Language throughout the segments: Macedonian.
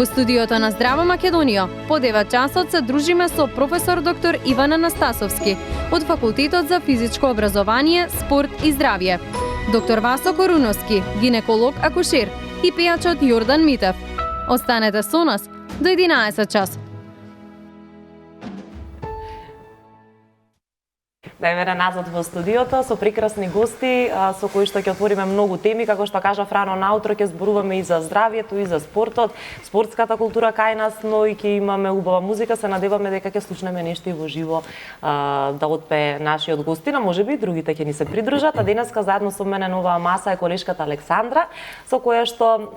Во студиото на Здраво Македонија, по 9 часот се дружиме со професор доктор Иван Анастасовски од Факултетот за физичко образование, спорт и здравје, доктор Васо Коруновски, гинеколог акушер и пејачот Јордан Митев. Останете со нас до 11 час. Да е вере назад во студиото со прекрасни гости со кои што ќе отвориме многу теми, како што кажа рано наутро ќе зборуваме и за здравјето и за спортот, спортската култура кај нас, но и ќе имаме убава музика, се надеваме дека ќе слушнеме нешто и во живо да отпее нашиот гостина, можеби и другите ќе ни се придружат, а денеска заедно со мене на оваа маса е колешката Александра, со која што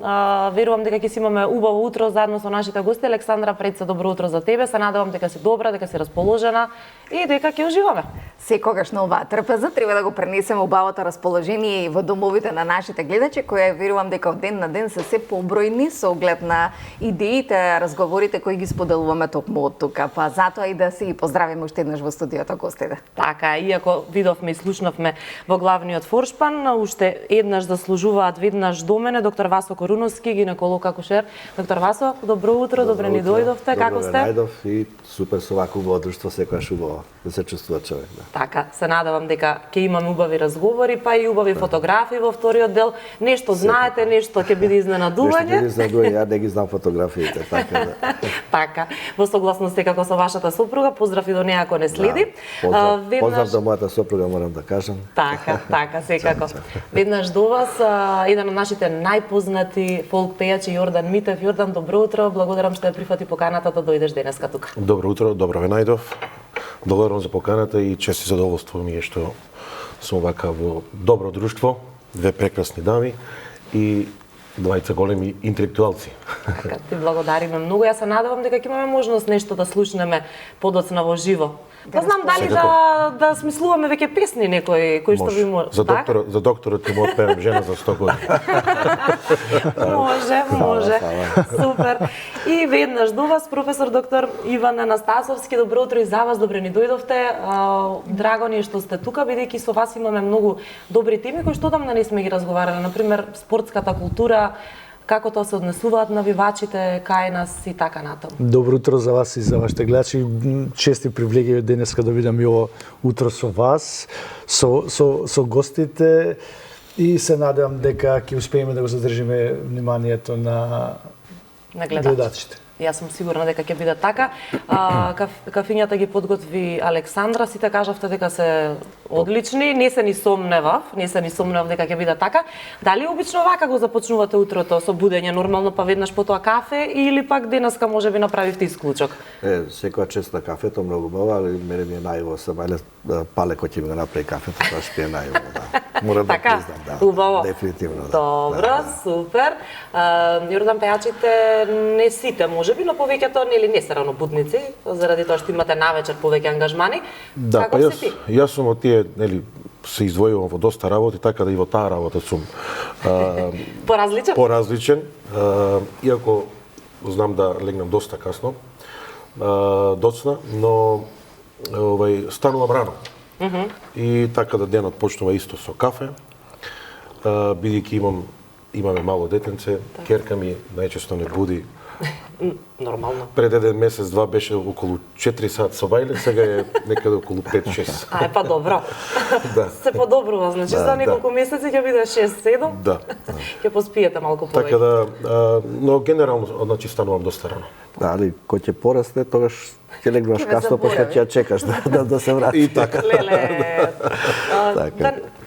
верувам дека ќе си имаме убаво утро заедно со нашите гости. Александра, пред се добро утро за тебе, се надевам дека си добра, дека си расположена и дека ќе уживаме. Секогаш на оваа трпеза треба да го пренесеме убавото расположение и во домовите на нашите гледачи, кои верувам дека од ден на ден се побројни со оглед на идеите, разговорите кои ги споделуваме токму од тука. Па затоа и да се поздравиме уште еднаш во студиото гостите. Така, иако видовме и слушнавме во главниот форшпан, уште еднаш заслужуваат веднаш до мене доктор Васо Коруновски, гинеколог акушер. Доктор Васо, добро утро, добре ни дојдовте, како сте? Добро најдов и супер со вакво убаво друштво, секојаш убаво да се чувствува човек. Да. Така, се надевам дека ќе имаме убави разговори, па и убави фотографии во вториот дел. Нешто знаете, нешто ќе биде изненадување. Нешто ќе биде изненадување, ја не ги знам фотографиите, така да. Така, во согласност како со вашата сопруга, поздрав и до неа ако не следи. Да, поздрав до мојата сопруга, морам да кажам. Така, секако. Веднаш до вас, еден од нашите најпознати фолк пејачи Јордан Митев. Јордан, добро утро, благодарам што ја прифати поканата да дојдеш денеска тука. Добро утро, добро ве најдов. Благодарам за поканата и чест и задоволство ми е што сум вака во добро друштво, две прекрасни дами и двајца големи интелектуалци. Така, ти благодариме многу. Јас се надевам дека ќе имаме можност нешто да слушнеме подоцна во живо. Да знам дали да смислуваме веќе песни некои кои што ви може. За докторот ќе му отпеам жена за 100 години. Може. Супер. И веднаш до вас професор доктор Иван Анастасовски. Добро утро и за вас, добре ни дојдовте. Драго ни е што сте тука, бидејќи со вас имаме многу добри теми кои што одамна не сме ги разговарале, например спортската култура, како тоа се однесуваат навивачите кај нас и така натаму. Добро утро за вас и за вашите гледачи. Чести привилегија денеска да видам и ово утро со вас, со гостите и се надевам дека ќе успееме да го задржиме вниманието на гледачите. Јас сум сигурна дека ќе биде така. Кафињата ги подготви Александра, сите кажавте дека се одлични, не се ни сомневав дека ќе биде така. Дали обично вака го започнувате утрото со будење нормално, па веднаш потоа кафе или пак денеска можеби направивте исклучок? Секоја чест на кафето, многу убаво, али мене ми е најубаво се мајле Пале кој ќе ми го направи кафето, тоа што е најубаво, да. Морам да признам, да. Убаво. Дефинитивно, да. Добро, супер. Јордан, пејачите не сите можеби, но повеќето нели не се ранобудници, заради тоа што имате навечер повеќе ангажмани. Да, па јас сум од тие, нели, се издвојувам во доста работи, така да и во таа работа сум поразличен. Иако знам да легнам доста касно, доцна, но станувам рано. И така да денот почнува исто со кафе, бидејќи имаме мало детенце, керка ми најчесто не буди. Нормално. Пред еден месец, два беше околу 4 сат со бајле, сега е некаде околу 5-6. Па добро. Да. Се подобрува, значи за неколку месеци ќе биде 6-7. Да. Ќе поспиете малку повеќе. Така да, но генерално, значи станувам доста рано. Да, али кој ќе порасте, тогаш ќе легнуваш касно, пошто ќе ја чекаш да се врати. И така.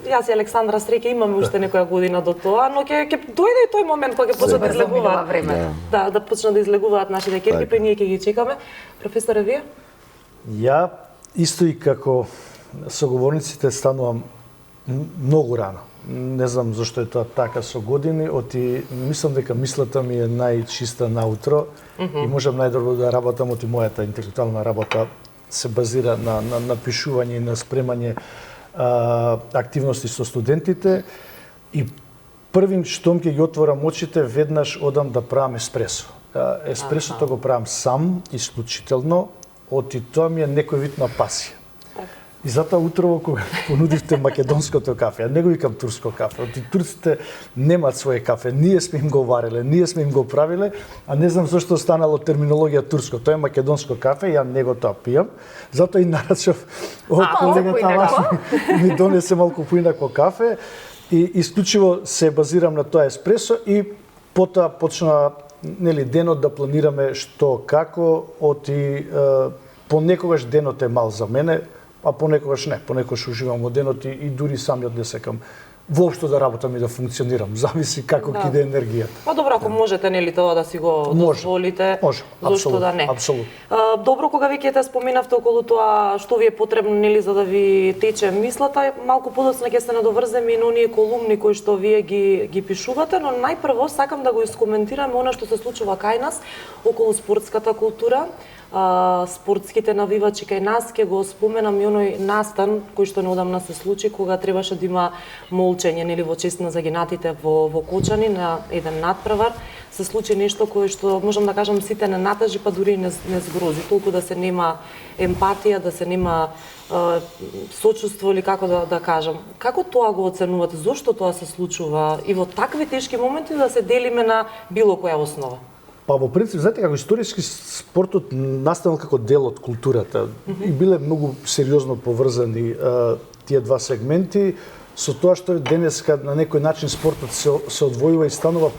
Јас и Александра среќа имаме уште некоја година до тоа, но ќе дојде и тој момент кога ќе почнат да излегуваат време. Да почнат да излегуваат нашите керки, па ние ќе ги чекаме. Професоре, вие? Ја исто и како соговорниците станувам многу рано. Не знам зашто е тоа така со години, мислам дека мислата ми е најчиста наутро и можам најдобро да работам, мојата интелектуална работа се базира на пишување и на спремање активности со студентите и првим штом ќе ги отворам очите, веднаш одам да правам еспресо. Еспресото го правам сам, исклучително, тоа ми е некој вид на пасија. И затоа утрово кога понудивте македонското кафе, а не го викам турско кафе, оти турците немаат свое кафе, ние сме им го вареле, ние сме им го правиле, а не знам зашто останало терминологија турско, тоа е македонско кафе, ја не го тоа пијам, затоа и нарачав од колегата Васи ми донесе малку поинако кафе и исклучиво се базирам на тоа еспресо и потоа почна денот да планираме што како, понекогаш денот е мал за мене, а понекогаш не, понекогаш уживам во денот и дури самиот не секам воопшто да работам и да функционирам, зависи како ќе иде енергијата. Па добро, ако можете тоа да си го дозволите, зошто да не. Апсолутно. Добро, кога веќе те споминавте околу тоа што ви е потребно за да ви тече мислата, малку подоцна ќе се надоврземе и на оние колумни кои што вие ги пишувате, но најпрво сакам да го искоментираме она што се случува кај нас околу спортската култура. Спортските навивачи кај нас, ќе го споменам и оној настан кој што неодамна се случи кога требаше да има молчење во чест на загинатите во Кочани на еден надпревар. Се случи нешто кое што можам да кажам сите не натажи, па дури не згрози, толку да се нема емпатија, да се нема сочувство или како да кажам. Како тоа го оценувате? Зошто тоа се случува и во такви тешки моменти да се делиме на било која основа? Па во принцип, знаете, како историски спортот настанал како дел од културата и биле многу сериозно поврзани тие два сегменти со тоа што денеска на некој начин спортот се одвојува и станува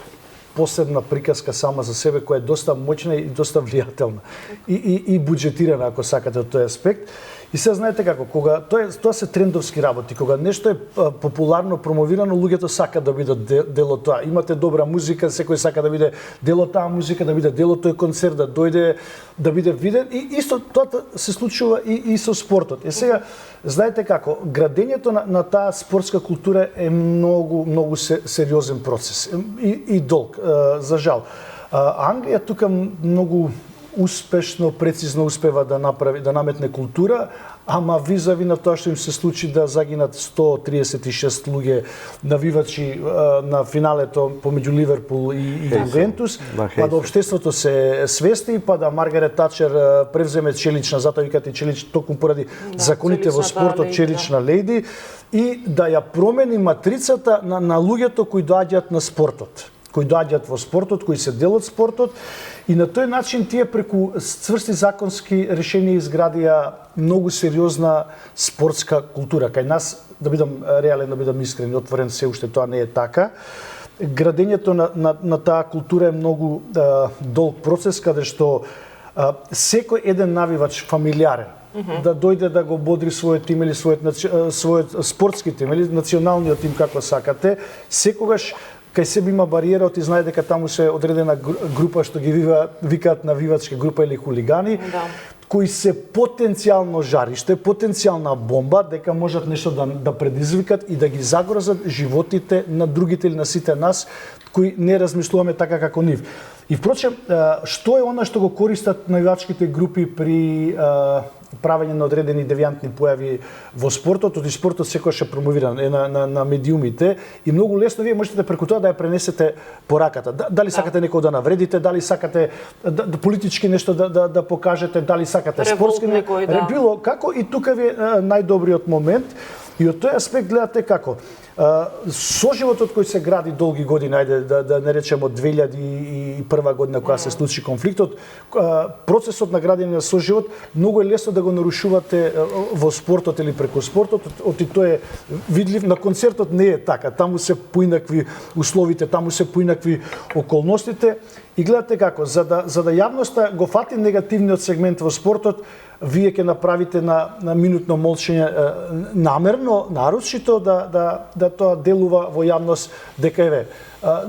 посебна приказка сама за себе која е доста моќна и доста влијателна и буџетирана, ако сакате, од тој аспект. И се знаете како, кога тоа се трендовски работи, кога нешто е популарно промовирано, луѓето сакаат да бидат дел од тоа. Имате добра музика, секој сака да биде дел од таа музика, да биде дел од тој концерт, да дојде, да биде виден. И исто тоа се случува и со спортот. И сега, знаете како, градењето на таа спортска култура е многу сериозен процес и долг, за жал. Англија тука многу успешно, прецизно успева да наметне култура, ама визави на тоа што им се случи да загинат 136 луѓе навивачи на финалето помеѓу Ливерпул и Ювентус, па да општеството се свести, па да Маргарет Тачер превземе челична, затоа викате челич токму поради законите во спортот челична леди, и да ја промени матрицата на луѓето кои доаѓаат на спортот, кои доаѓаат во спортот, кои се дел од спортот, и на тој начин тие преку цврсти законски решенија изградија многу сериозна спортска култура. Кај нас, да бидам реален, да бидам искрен и отворен, се уште тоа не е така. Градењето на таа култура е многу долг процес, каде што секој еден навивач фамилиарен да дојде да го бодри својот тим или својот спортски тим или националниот тим, како сакате, секогаш кај себе има бариера, оти знае дека таму се одредена група што ги викаат навивачка група или хулигани, кои се потенцијално жариште, потенцијална бомба, дека можат нешто да предизвикат и да ги загрозат животите на другите или на сите нас, кои не размислуваме така како нив. И впрочем, што е она што го користат навивачките групи при правење на одредени девијантни појави во спортот? Оти спортот секогаш е промовиран на медиумите и многу лесно вие можете преку тоа да ја пренесете пораката. Дали сакате некој да навредите, дали сакате да политички нешто да покажете, дали сакате спортски некој, било како, и тука ви е најдобриот момент. И од тој аспект гледате како соживотот кој се гради долги години, ајде да не речеме од 2001 година кога се случи конфликтот, процесот на градење на соживот многу е лесно да го нарушувате во спортот или преку спортот, оти тоа е видлив. На концертот не е така, таму се поинакви условите, таму се поинакви околностите. И гледате како, за да јавноста го фати негативниот сегмент во спортот, вие ќе направите на минутно молчење намерно, нарочито да тоа делува во јавност дека еве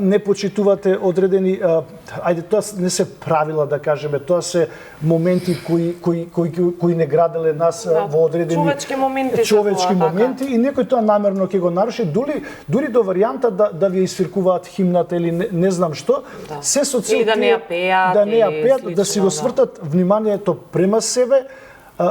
не почитувате одредени, ајде тоа не се правила, да кажеме, тоа се моменти кои не граделе нас во одредени човечки моменти и некој тоа намерно ќе го наруши, дури до варијанта да ви изсвиркуваат химната или не знам што, се со цел да не ја пеат, да си го свртат вниманието према себе,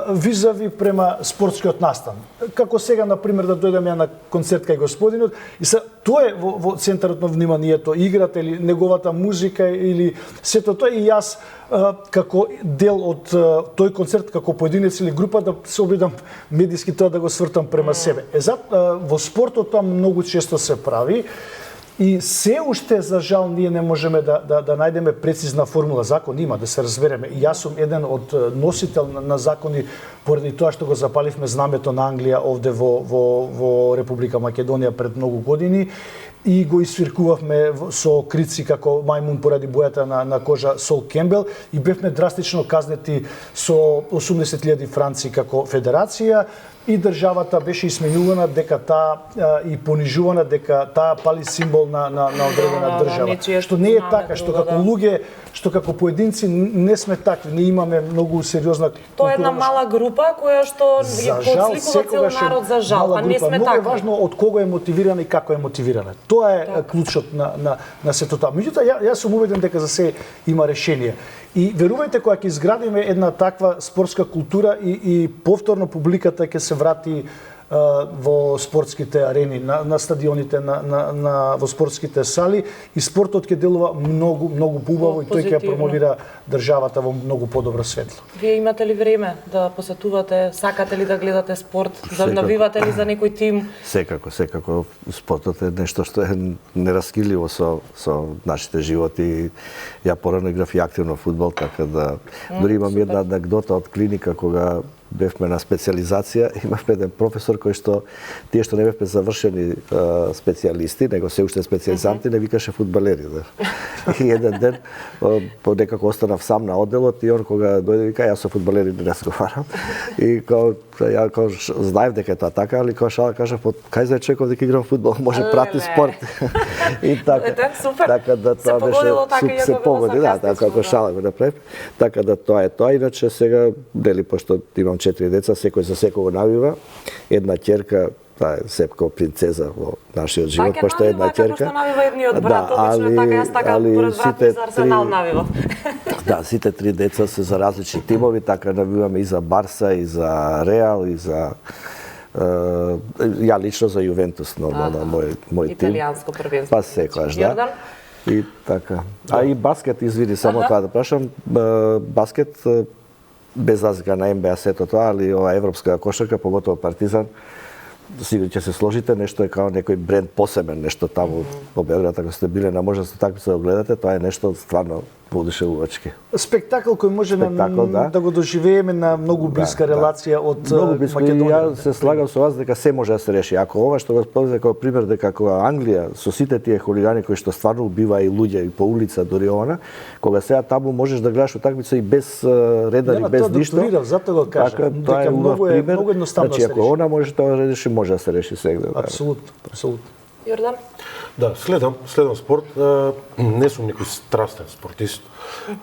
визави према спортскиот настан. Како сега, например, да дојдем ја на концерт кај господинот, и се тоа е во центарот на вниманието, играта или неговата музика или сето тоа, и јас како дел од тој концерт, како поединец или група, да се обидам медиски тоа да го свртам према себе. Во спортот тоа многу често се прави. И се уште, за жал, ние не можеме да најдеме прецизна формула. Закон има, да се разбереме. И јас сум еден од носител на закони, поради тоа што го запаливме знамето на Англија овде во Република Македонија пред многу години, и го исвиркувавме со крици како мајмун поради бојата на кожа Сол Кембел, и бевме драстично казнети со 80.000 франци како федерација, и државата беше исменувана дека таа и понижувана дека таа пали символ на одредена држава. Што не е така, што како луѓе, што како поединци не сме такви, не имаме многу сериозна култура. Тоа е една мала група која што подсликува цел народ, за жал, а не сме такви. Многу е важно од кого е мотивирана и како е мотивирана. Тоа е клучот на сето тоа. Меѓутоа, јас сум убеден дека за се има решение. И верувајте, кога ќе изградиме една таква спортска култура и повторно публиката ќе се врати во спортските арени, на стадионите, во спортските сали, и спортот ќе делува многу поубаво, и тој ќе промовира државата во многу подобро светло. Вие имате ли време да посетувате, сакате ли да гледате спорт, да навивате ли за некој тим? Секако. Спортот е нешто што е нераскидливо со нашите животи. Ја порано играв и активно фудбал, така да дури имам една анекдота од клиника кога бевме на специализација, имавме еден професор кој што тие што не бевме завршени специјалисти, него се уште специјализанти, не викаше фудбалери. И еден ден некако останав сам на одделот, и он кога дојде вика, јас со фудбалери не разговарам. И ја знаев дека е тоа така, али кога шала кажав, кај знае човеков дека играм фудбал, може прати спорт. И така да тоа беше се погоди, да, така како шала го направив. Така да тоа е тоа, иначе сега дели пошто имам 4 деца, секој за секого навива. Една ќерка, таа е сепко принцеза во нашиот живот, пошто е една ќерка. Така навива едниот брат, обично така, јас така поред брат ми за Арсенал навивав. Да, сите 3 деца се за различни тимови, така навиваме и за Барса, и за Реал, и за ја лично за Јувентус, нормално, мој тим. Италијанско првенство. Па секогаш, да. И така. А и баскет, извини, само тоа да прашам, баскет без разлика на НБА сето тоа, али ова европска кошарка, поготово Партизан, сигурно ќе се сложите, нешто е као некој бренд посебен, нешто таму во Белград, ако сте биле на можност такмица да гледате, тоа е нешто стварно воодушевувачки. Спектакл кој може да го доживееме на многу блиска релација од Македонија. Ја се слагам со вас дека се може да се реши. Ако ова што го спомнате како пример дека кога Англија со сите тие хулигани кои што стварно убива и луѓе и по улица дури она, кога сега таму можеш да гледаш утакмица и без редари, без ништо. Затоа го кажам. Тоа е многу едноставно да се реши. Ако она може тоа да реши, може да се реши сега. Апсолутно. Јордан? Да, следам спорт. Не сум некој страстен спортист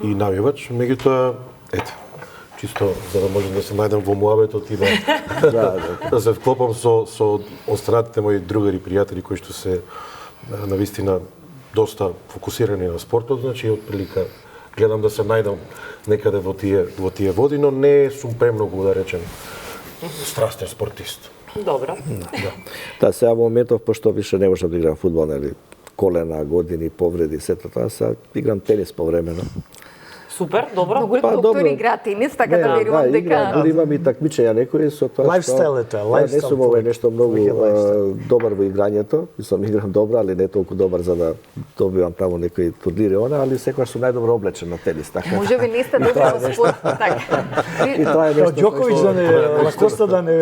и навивач, меѓутоа, ете, чисто за да можам да се најдам во муабетот и да се вклопам со останатите мои другари и пријатели кои што се навистина доста фокусирани на спортот, значи отприлика гледам да се најдам некаде во тие води, но не сум премногу, да речем, страстен спортист. Добро. Да, сега во моментов, пошто више не можам да играм фудбал, нели, колена, години, повреди, сето тоа, сега играм тенис повремено. Супер, добро. Многу доктори играат тенис, така да верувам дека... Дури имам и такмичења некои со тоа што... Лайфстайл е тоа, лайфстайл. Не сум овој нешто многу добар во играњето, мислам играм добро, али не толку добар за да добивам таму некои турнири, али секогаш сум најдобро облечен на тенис, така. Може би не сте добри во спорт, така. И тоа е нешто... Ѓоковиќ да не лакоста да не...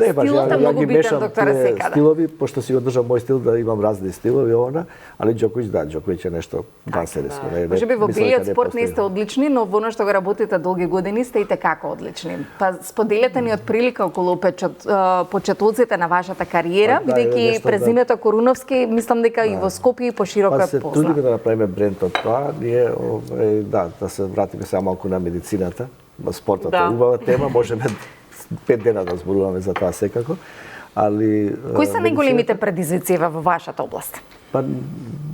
Не, баш, ја ги мешам тие стилови, пошто си го држам мој стил да имам разни стилови, али Ѓоковиќ е нешто дансереско. Може би во белиот спорт не сте одлични, но во она што го работите долги години сте и како одлични. Па споделете ни од прилика околу почетоците на вашата кариера, бидејќи презимето Коруновски, мислам дека и во Скопје и пошироко е познат. Па се трудиме да направиме бренд од тоа, ние да се вратиме сега малку на медицината, спортот е убава тема, можеме 5 дена да зборуваме за тоа секако. Али кои се најголемите предизвици во вашата област? Па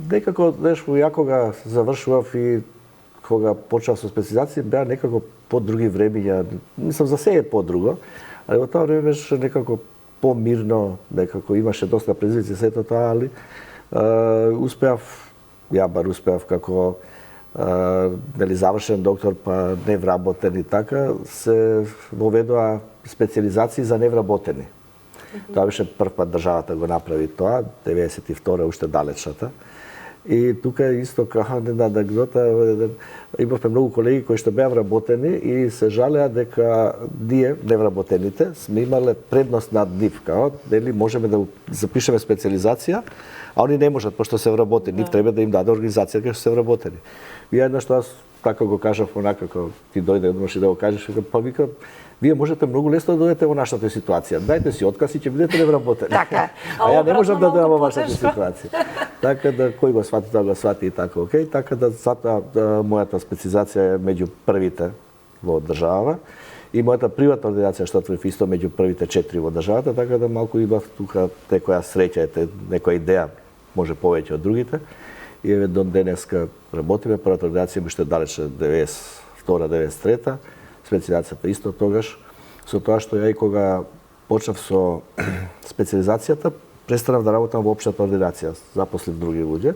некако, знаеш, ја кога завршував и кога почнав со специјализација, беа некако по-други времиња, мислам за сега е по-друго, али во тоа време беше некако помирно, некако имаше доста предизвици сето тоа, али ја бар успеав како нели завршен доктор па невработен и така, се воведоа специализации за невработени. Тоа беше прв пат државата го направи тоа, 92 уште далечната. И тука исто како една анекдота, имавме многу колеги кои што беа вработени и се жалеа дека ние, невработените, сме имале предност над нив, као, нели можеме да запишеме специализација, а они не можат, пошто се вработени. Нив треба да им даде организација кај што се вработени. И еднаш тоа така го кажав онака како ти дојде можеш да го кажеш, па вика, вие можете многу лесно да дојдете во нашата ситуација. Дајте си отказ и ќе бидете невработени. Така. А ја не можам да дојдам во вашата ситуација. Така да кој го свати, тоа го свати и така, окей. Така да мојата специализација е меѓу првите во држава и мојата приватна ординација што отворив исто меѓу првите 4 во државата, така да малку имав тука некоја среќа, некоја идеја, може повеќе од другите. И еве до денеска работиме, првата ординација ми што е далече 92-93, специализацијата исто тогаш, со тоа што ја и кога почнав со специализацијата, престанав да работам во општата ординација, запослив други луѓе,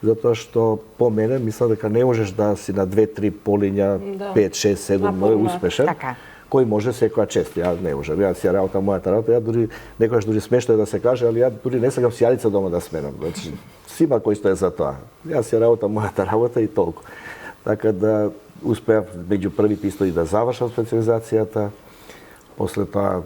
затоа што по мене мислам дека не можеш да си на 2-3 полиња, 5, 6, 7 успешен. Така. Кој може секоја чест, ја не можам. Ја си работам мојата работа, ја дури некогаш дури смешно е да се каже, али ја дури не сакам сијалица дома да сменам. Значи, сима кој што е за тоа. Ја си работам мојата работа и толку. Така да успеав меѓу првите исто и да завршам специализацијата. После тоа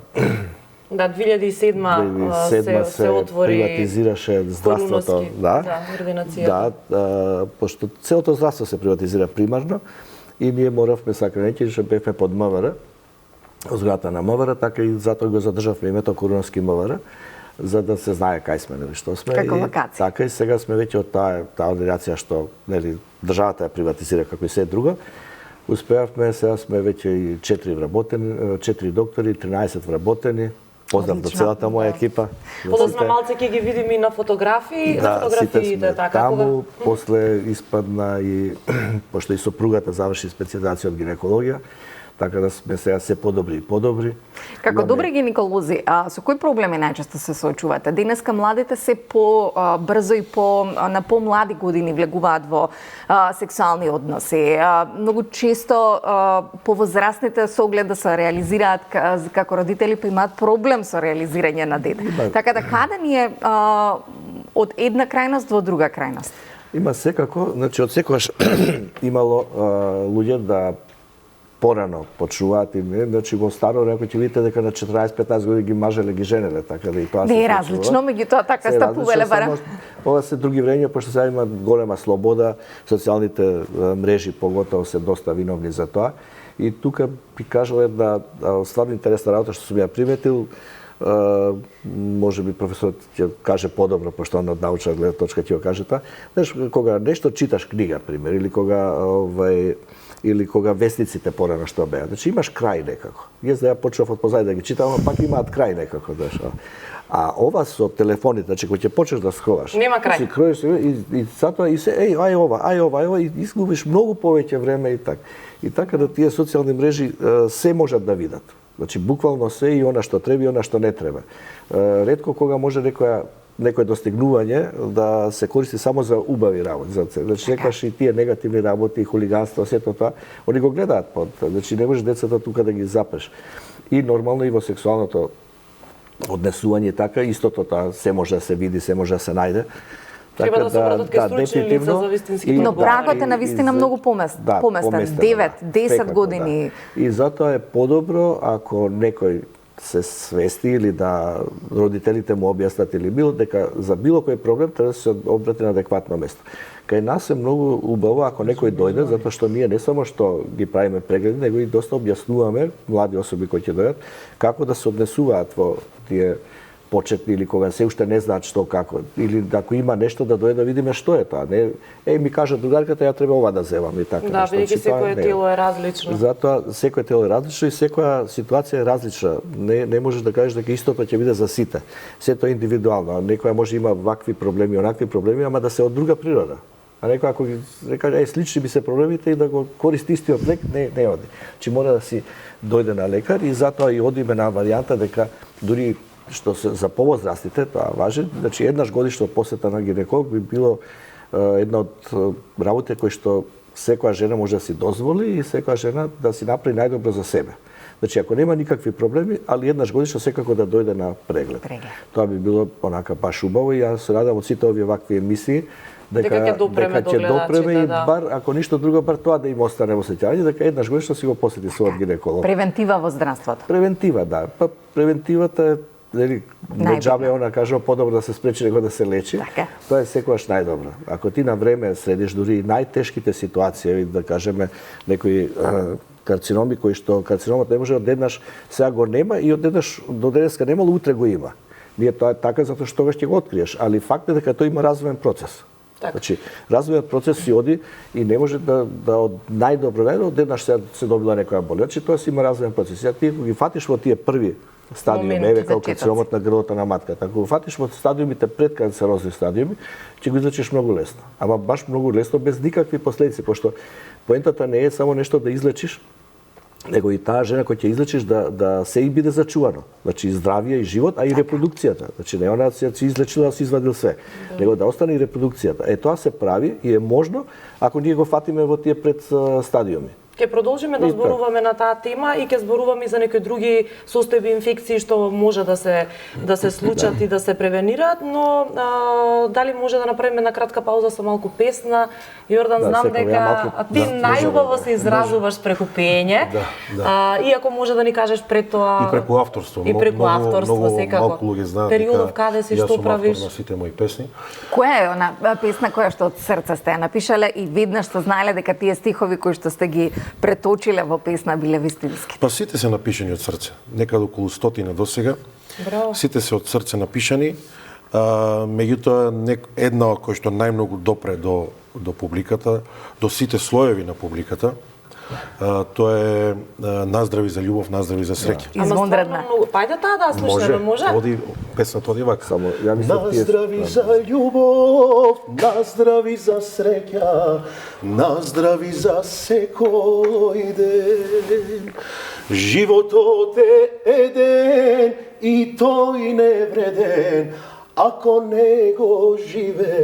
Да, 2007 се отвори приватизираше здравството, ординацијата. Да, пошто целото здравство се приватизира примарно и ние моравме сакранеки што бевме под МВР, зградата на МВР, така и затоа го задржавме името Коруновски МВР, за да се знае кај сме, нели што сме. Како локација. Така и сега сме веќе од таа ординација што нели државата ја приватизира како и се друго. Успеавме, сега сме веќе и 4 вработени, 4 доктори, 13 вработени. Поздрав до целата моја екипа. Подосна малце ќе ги видиме и на фотографии, на фотографиите така. Таму после испадна и пошто и сопругата заврши специализација од гинекологија, така да сме сега се подобри и подобри. Како добри гинеколози, со кои проблеми најчесто се соочувате? Денеска младите се брзо и на помлади години влегуваат во сексуални односи. Многу често повозрастните со оглед да се реализираат како родители, па имаат проблем со реализирање на дете. Така да каде ни е од една крајност во друга крајност? Има секако, значи од секогаш имало луѓе да порано почуваат и не, значи во старо време ќе видите дека на 14-15 години ги мажеле, ги женеле, така да и тоа не е различно, меѓутоа така стапувале барем. Ова се други времења, пошто сега има голема слобода, социјалните мрежи поготово се доста виновни за тоа. И тука би кажал една стварно интересна работа што сум ја приметил, може би професорот ќе каже подобро, пошто он од научна гледна точка ќе го каже тоа. Знаеш, кога нешто читаш книга, пример, или кога вестниците порано што беа. Значи имаш крај некако. Јас да ја почнав од позади да ги читам, ама пак имаат крај некако, знаеш. А ова со телефоните, значи кога ќе почнеш да сховаш, нема крај. Си кроиш и затоа и се ај ова, и изгубиш многу повеќе време и така. И така да тие социјални мрежи се можат да видат. Значи буквално се и она што треба и она што не треба. Ретко кога може некој достигнување да се користи само за убави работи, значи некаш и тие негативни работи, хулиганство, сето тоа, они го гледаат значи не може децата тука да ги запреш. И нормално и во сексуалното однесување така истото тоа се може да се види, се може да се најде. Треба да се обратат кај стручни лица за вистински но прагот е навистина многу поместен. 9-10 години. И затоа е подобро ако некој се свести или да родителите му објаснат или дека за било кој проблем треба да се обрати на адекватно место. Кај нас е многу убаво ако некој дојде, затоа што ние не само што ги правиме прегледи, него и доста објаснуваме млади особи кои ќе дојдат како да се однесуваат во тие почетни или кога се уште не знаат што како, или ако има нешто да дојде да видиме што е тоа. Не, ми кажа другарката, ја треба ова да земам и така. Да, бидејќи секое тело е различно. Затоа секое тело е различно и секоја ситуација е различна. Не можеш да кажеш дека истото ќе биде за сите. Сето е индивидуално. Некоја може има вакви проблеми, онакви проблеми, ама да се од друга природа. А некој ако ги река слични би се проблемите и да го користи истиот лек, не оди. Значи мора да си дојде на лекар и затоа и одиме на варијанта дека дури што се за повозрастите, тоа важи, значи еднаш годишно посета на гинеколог би било една од работите кои што секоја жена може да си дозволи и секоја жена да си направи најдобро за себе. Значи, ако нема никакви проблеми, али еднаш годишно секако да дојде на преглед. Тоа би било онака баш убаво и јас се радам од сите овие вакви емисии дека ќе допреме и бар, ако ништо друго, бар тоа да им остане во сеќање, дека еднаш годишно си го посети својот гинеколог. Превентива во здравството. Превентива, да. Па превентивата е не џабе она кажува подобро да се спречи него да се лечи. Така. Тоа е секогаш најдобро. Ако ти на време следиш дури најтешките ситуации, да кажеме некои карциноми кои што карциномот не може одеднаш сега го нема и одеднаш до денеска немало, утре го има. Ние тоа е така затоа што тогаш ќе го откриеш, али факт е дека тој има развоен процес. Так. Значи, развојот процес си оди и не може да од најдобро одеднаш се добила некоја болест, значи тоа си има развоен процес. Ја ти ги фатиш во тие први стадиуми, еве како карциномот на грлото на матката. Ако го фатиш во стадиумите пред канцерозни стадиуми, ќе го излечиш многу лесно. Ама баш многу лесно без никакви последици, пошто поентата не е само нешто да излечиш, него и таа жена која ќе излечиш да се и биде зачувано. Значи здравје и живот, а и репродукцијата. Значи не она се излечила, се извадил све. Него да остане и репродукцијата. Тоа се прави и е можно ако ние го фатиме во тие пред стадиуми. Ќе продолжиме да зборуваме на таа тема и ќе зборуваме и за некои други состојби инфекции што може да се случат и да се превенираат, но дали може да направиме една кратка пауза со малку песна? Јордан, знам дека ти најубаво се изразуваш преку пење. Иако може да ни кажеш пред тоа и преку авторство. И преку авторство секако. Малку луѓе знаат периодов каде си, што правиш? Јас сум автор на сите мои песни. Која е она песна која што од срце сте ја напишале и веднаш што знаеле дека тие стихови кои што сте ги преточиле во песна биле вистински? Па сите се напишани од срце. Некаде околу 100 досега. Браво. Сите се од срце напишани. Меѓутоа една од кои што најмногу допре до публиката, до сите слоеви на публиката, тоа е Наздрави за љубов, наздрави за среќа. Извонредна. Па ајде таа да слушнеме, може? Оди песната оди вака. Само ја мислам Наздрави за љубов, наздрави за среќа, наздрави за секој ден. Животот е еден и тој не вреден, ако не го живееш.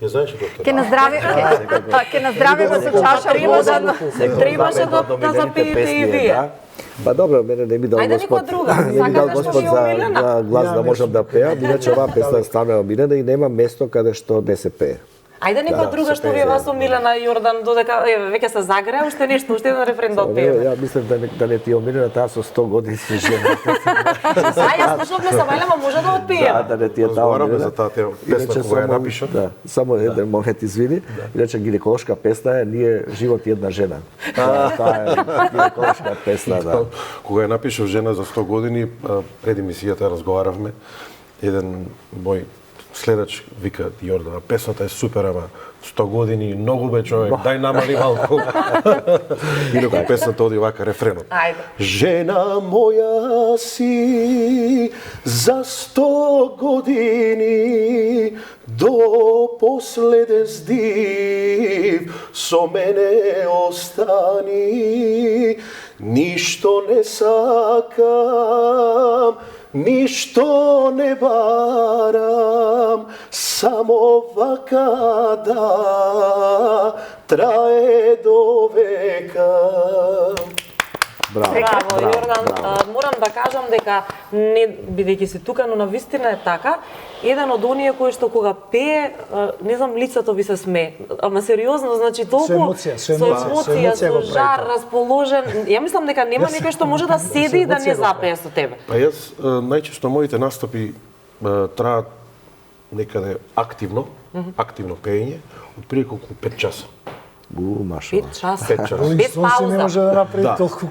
Не знаеш ли доктор? Ке наздрави го со чаша вода. Требаше да запеете и вие. Па добро, мене не ми дал Ајде Господ. некоја друга. Не ми Сакате дал што Господ ви е за омилена? глас да можам да пеам, иначе оваа песна стана омилена и нема место каде што не се пее. Ајде некоја друга што ви е вас омилена, Јордан, додека веќе се загреа, уште нешто, уште еден рефрен да отпееме. Ја мислам да не ти е омилена, таа со 100 години си жена. Јас слушавме са Вајлема, може да отпееме. Да не ти е таа Разговараме омилена. за таа песна кога ја напишав. Да, само еден момент извини. Иначе гинеколошка песна е Ние живот и една жена. Таа е гинеколошка песна, да. Кога ја напишав Жена за 100 години, пред емисијата разговаравме, еден мој следач вика Јордан, песната е супер, ама 100 години, многу бе човек, дај намали малку. Инаку песната оди вака рефренот. Ајде. Жена моја си за 100 години до последен здив со мене остани. Ништо не сакам, ништо не барам, само вака да трае до века. Браво. Браво, Јордан. Морам да кажам дека, не бидејќи си тука, но навистина е така, еден од оние кои што кога пее, не знам, лицето ви се смее. Ама сериозно, значи толку Со емоција со жар, расположен. Ја мислам дека нема некој што може да седи и да не запее со тебе. Па јас најчесто моите настапи траат некаде активно пеење, отприлike околу 5 часа. Маша. 5 часа. 5 часа. Без Стоунс не пауза. може да направи толку.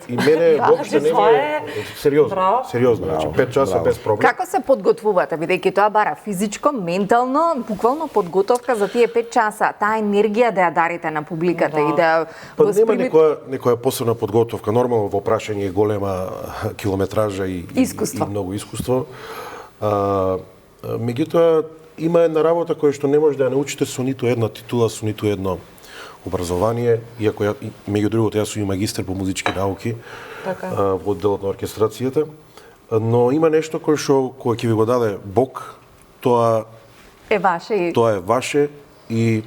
И мене воопште не тоа ми е сериозно, браво. сериозно, значи 5 часа без проблем. Како се подготвувате, бидејќи тоа бара физичко, ментално, буквално подготовка за тие 5 часа, таа енергија да ја дарите на публиката и да Па нема воспримите некоја посебна подготовка, нормално во прашање е голема километража и Искуство. и многу искуство. Меѓутоа има една работа која што не може да ја научите со ниту една титула, со ниту едно образование, иако ја, меѓу другото, јас сум и магистар по музички науки во одделот на оркестрацијата, но има нешто кое ќе ви го даде Бог, тоа е ваше и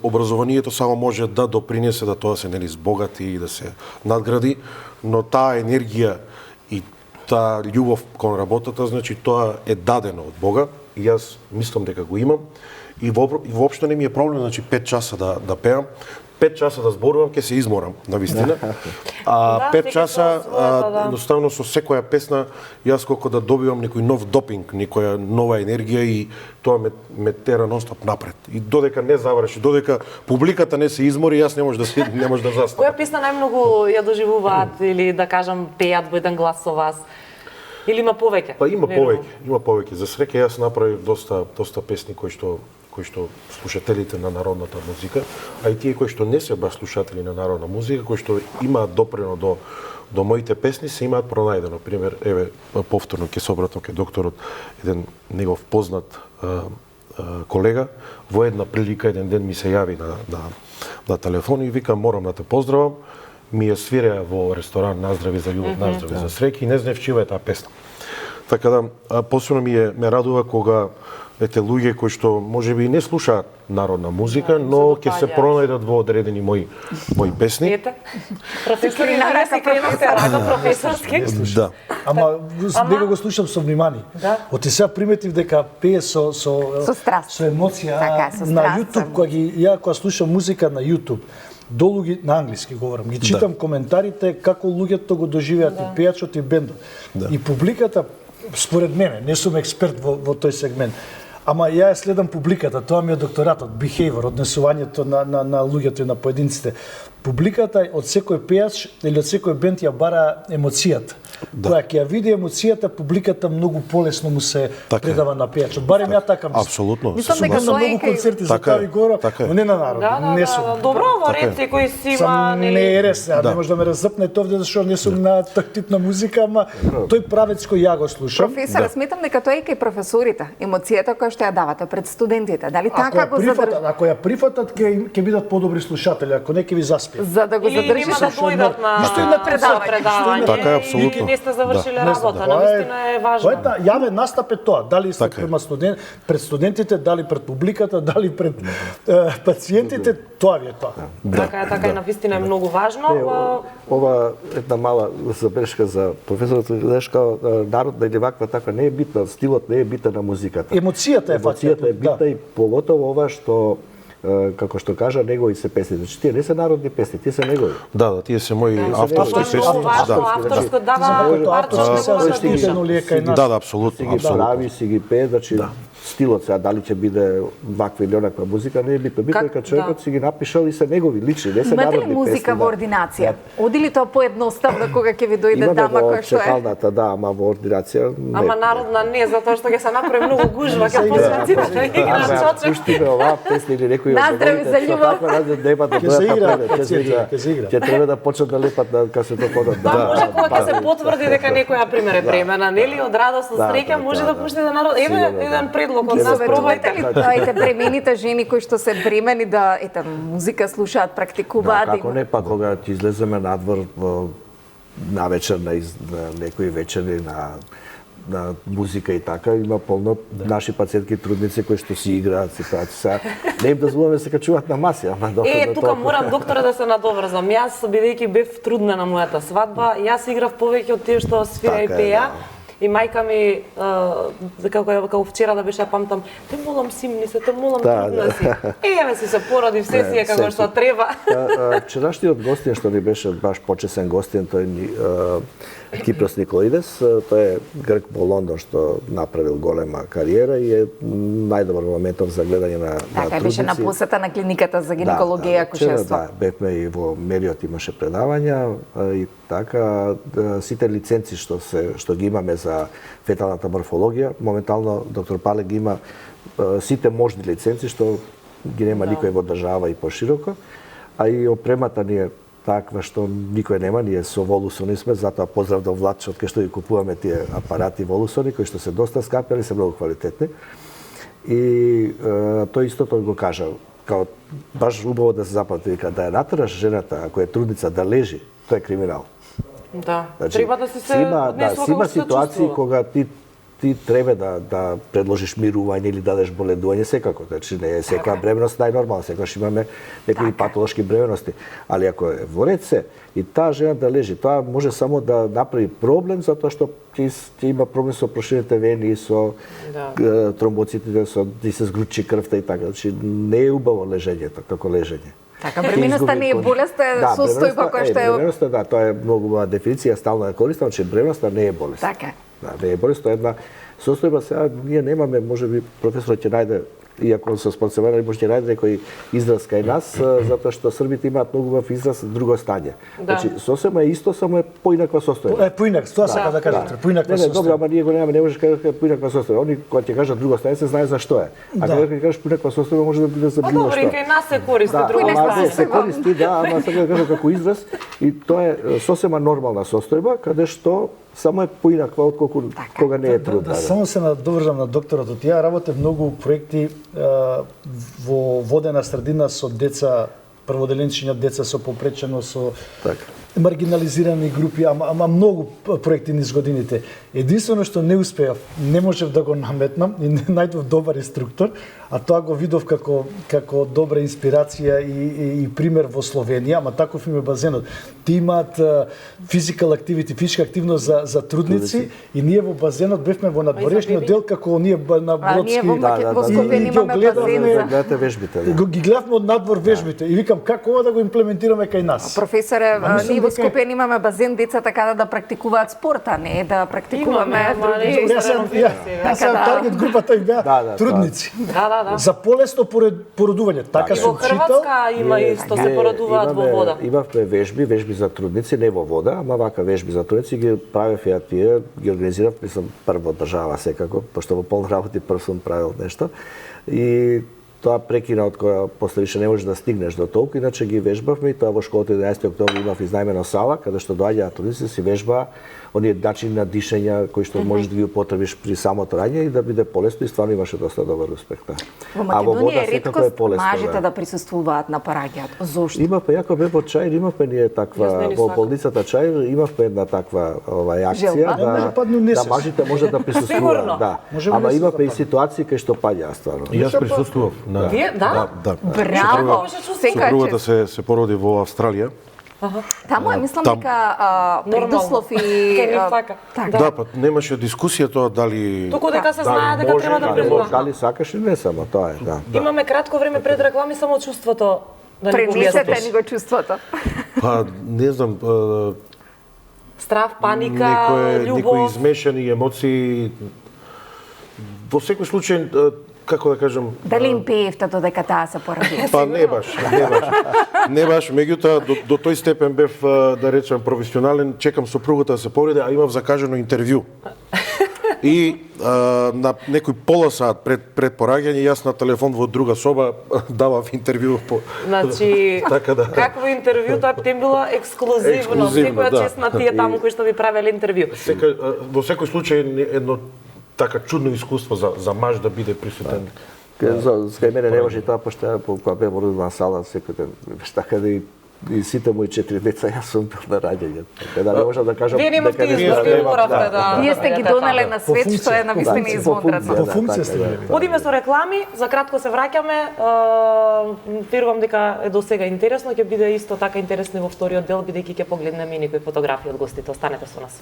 образованието само може да допринесе да тоа се нели збогати и да се надгради, но таа енергија и таа љубов кон работата, значи тоа е дадено од Бога и јас мислам дека го имам и воопшто не ми е проблем, значи 5 часа да пеам, 5 часа да зборувам, ќе се изморам, навистина. А 5 часа, едноставно со секоја песна, јас колку да добивам некој нов допинг, некоја нова енергија и тоа ме тера нонстоп напред. И додека не заврши, додека публиката не се измори, јас не може да застанам. Која песна најмногу ја доживуваат или да кажам пеат во еден глас со вас? Или има повеќе? Па има повеќе. За среќа јас направив доста песни кои што слушателите на народната музика, а и тие кои што не се баш слушатели на народна музика, кои што имаат допрено до моите песни, се имаат пронајдено. Пример, еве, повторно ќе се обратам кај докторот, еден негов познат колега, во една прилика еден ден ми се јави на телефон и вика, морам да те поздравам, ми ја свиреа во ресторан Наздрави за љубов, Наздрави за среќа и не знаев чија е таа песна. Така да, посебно ме радува кога луѓе кои што можеби не слушаат народна музика, но ќе се пронајдат во одредени мои песни. Ете, професори на професорски. Да. Ама него го слушам со внимание. Оти сега приметив дека пее со страст, со емоција така, на YouTube, кога слушам музика на YouTube. Долу ги на англиски говорам, ги читам коментарите како луѓето го доживеат и пејачот и бендот. И публиката, според мене, не сум експерт во тој сегмент, ама ја следам публиката, тоа ми е докторатот, behavior, однесувањето на луѓето и на поединците. Публиката од секој пејач или од секој бенд ја бара емоцијата. Која ќе ја види емоцијата, публиката многу полесно му се предава на пејачот. Барем ја така мислам. Апсолутно. Мислам дека на многу концерти за Тави Гора, но не на народ. Не сум. Добро, во ред секој си има, нели? Не е рес, не може да ме раззапне овде зашто не сум на тој тип на музика, ама тој правец кој ја го слушам. Професор, сметам дека тоа е кај професорите, емоцијата која што ја давате пред студентите. Дали така го задржат? Ако ја прифатат, ќе бидат подобри слушатели, ако не ќе ви заспиат. За да го задржиш да дојдат на предавање. Така е, апсолутно. Не сте завршиле работа, навистина е важно. Тоа е јавен настап е тоа, дали сте пред студентите, дали пред публиката, дали пред пациентите, тоа ви е тоа. Така е, навистина е многу важно. Ова една мала забелешка за професорот, дека народна или ваква така не е битна, стилот не е битен на музиката. Емоцијата е битна и поготово ова што како што кажа, негови се песни. Значи, тие не се народни песни, тие се негови. Да, тие се мои авторски песни. Авторско дава Да, апсолутно. Си ги прави, си ги пее, значи стилот сега дали ќе биде ваква или онаква музика не е битно. Битно е кога човекот си ги напишал и се негови лични, не се народни песни. Имате ли музика во ординација? Оди ли тоа поедноставно кога ќе ви дојде дама која што е? Имаме во чекалната, да, ама во ординација не. Ама народна не, затоа што ќе се направи многу гужва, ќе посветите да играат чочек. Пуштиме оваа песни или некои Наздрави за љубов. Нема да ќе треба да почнат да лепат на касетофонот. Да, може кога ќе се потврди дека некоја пример е премена, нели, од радост, од среќа може да пуштите народ. Еве еден предлог од нас, пробајте ли. Дајте бремените жени кои што се бремени да музика слушаат, практикуваат. Како не, па кога ќе излеземе надвор на вечер на некои вечери на музика и така, има полно наши пациентки трудници кои што си играат, си прават се. Не им дозволуваме се качуваат на маси, ама тука морам доктора да се надоврзам. Јас бидејќи бев трудна на мојата свадба, јас играв повеќе од тие што свира и пеа. И мајка ми, како вчера да беше, памтам, те молам симни се, те молам трудна си. Еве си се породи, все си е како што треба. Вчерашниот гостин што ни беше баш почесен гостин, тој Кипрос Николидес, тој е грк во Лондон што направил голема кариера и е најдобар моментов за гледање на трудници. Така беше на посета на клиниката за гинекологија и акушерство. Да, бевме и во Мериот имаше предавања и така сите лиценци што ги имаме за феталната морфологија, моментално доктор Пале ги има сите можни лиценци што ги нема никој во држава и пошироко, а и опремата ни е таква што никој нема, ние со Волусони сме, затоа поздрав до Владче од кај што ги купуваме тие апарати Волусони, кои што се доста скапи, али се многу квалитетни. И тој истото го кажа, као баш убаво да се запамти, дека да ја натераш жената, ако е трудница, да лежи, тоа е криминал. Да, Значи, треба да се однесува има како се ситуации чувствува. кога ти треба да предложиш мирување или дадеш боледување секако, значи не е секоја бременност најнормална, секогаш имаме некои патолошки бременности, али ако е во ред се и таа жена да лежи, тоа може само да направи проблем затоа што ти има проблем со проширените вени, со тромбоцитите, ти се згручи крвта и така, значи не е убаво лежењето како лежење. Така, бременоста не е болест, е состојба која што е... Бременоста, да, тоа е многу убава дефиниција, стално ја користам, че бременоста не е болест. Така. Да, не е болест, тоа е една состојба, сега ние немаме, можеби професорот ќе најде, иако со спонсорирани може ќе најде некој израз кај нас, затоа што србите имаат многу убав израз друго стање. Значи, сосема е исто, само е поинаква состојба. Поинак, тоа сака да кажам, поинаква Не, добро, состојба. ама ние го немаме, не можеш да кажеш поинаква состојба. Они кога ќе кажат друго стање, се знае за што е. А кога ќе кажеш поинаква состојба, може да биде за било Добро, што. и кај нас се користи друго Ама се стање. користи, ама сега да кажам како израз и тоа е сосема нормална состојба, каде што само е поинаква отколку кога не е трудна. Само се надоврзам на докторот. Ја работев многу проекти во водена средина со деца, прводеленчиња деца со попречено, со маргинализирани групи, ама многу проекти низ годините. Единствено што не успеав, не можев да го наметнам и не најдов добар инструктор, а тоа го видов како добра инспирација и пример во Словенија, ама таков им е базенот. Ти имаат physical activity, физичка активност за трудници и ние во базенот бевме во надворешниот дел како ние на Бродски. А ние во Скопје имаме базен за... Гледате вежбите. Да. Ги гледавме од надвор вежбите и викам како ова да го имплементираме кај нас. Професоре, ние во Скопје имаме базен децата каде да практикуваат спорт, а не да практикуваме други. Јас сам таргет групата им беа трудници. Да. За полесно породување. Така И во сум читал. Хрватска има исто, се порадуваат во вода. Имавме вежби за трудници, не во вода, ама вака вежби за трудници ги правев ја тие, ги организирав, мислам прво држава секако, пошто во полна работи прв сум правил нешто. И тоа прекина од која после више не можеш да стигнеш до толку, иначе ги вежбавме и тоа во школата 11 октомври имав изнајмена сала каде што доаѓаат трудници си вежбаа оние начини на дишење кои што можеш да ги употребиш при самото раѓање и да биде полесно и стварно имаше доста добар успех. Во А во вода Македонија е секако е реткост полесно. мажите да присуствуваат на параѓаат. Зошто? Имавме, јако бе во Чаир, имавме ние таква, во болницата Чаир, имавме една таква акција, Желба? Може падну да несвест. мажите може да присуствуваат, Сигурно. да. Можеме Ама да се имавме и западне. ситуации кај што паѓаа стварно. И јас присуствував. Вие, да? Да. Браво! Секоја Сопругата чест. се породи во Австралија. Таму е, мислам Там. дека предуслов и... Кај нив така. Така. Да, па немаше дискусија тоа дали Туку дека се знае дека може, треба да дали презува. Дали сакаш или не само, тоа е, да. Имаме кратко време пред реклами, само чувството да ни го Пренесете објасните. ни го чувството. па не знам, Страв, паника, некои љубов. измешани емоции. Во секој случај, како да кажам, Дали им пеевте додека таа се поради? па не баш. Не баш, меѓутоа до тој степен бев да речем професионален, чекам сопругата да се повреди, а имав закажано интервју. И на некој пола сат пред пораѓање јас на телефон во друга соба давав интервју по Значи, така да. какво интервју, тоа би било ексклузивно. Ексклузивно, Секоја да. чест на тие таму кои што ви правеле интервју. Во секој случај едно така чудно искуство за маж да биде присутен. Кај мене не може тоа, пошто ја кога бев во родна сала, секој ден, така да и сите мои 4 деца, јас сум бил на раѓање. Така да не можам да кажам Вие немавте дека не избор, сме- вие моравте да... Вие сте ги донеле на свет, функција. што е навистина Да, извонтрадно. По да, функција така сте да. били. Одиме со реклами, за кратко се враќаме. Верувам дека е до сега интересно, ќе биде исто така интересно и во вториот дел, бидејќи ќе погледнеме и некои фотографии од гостите. Останете со нас.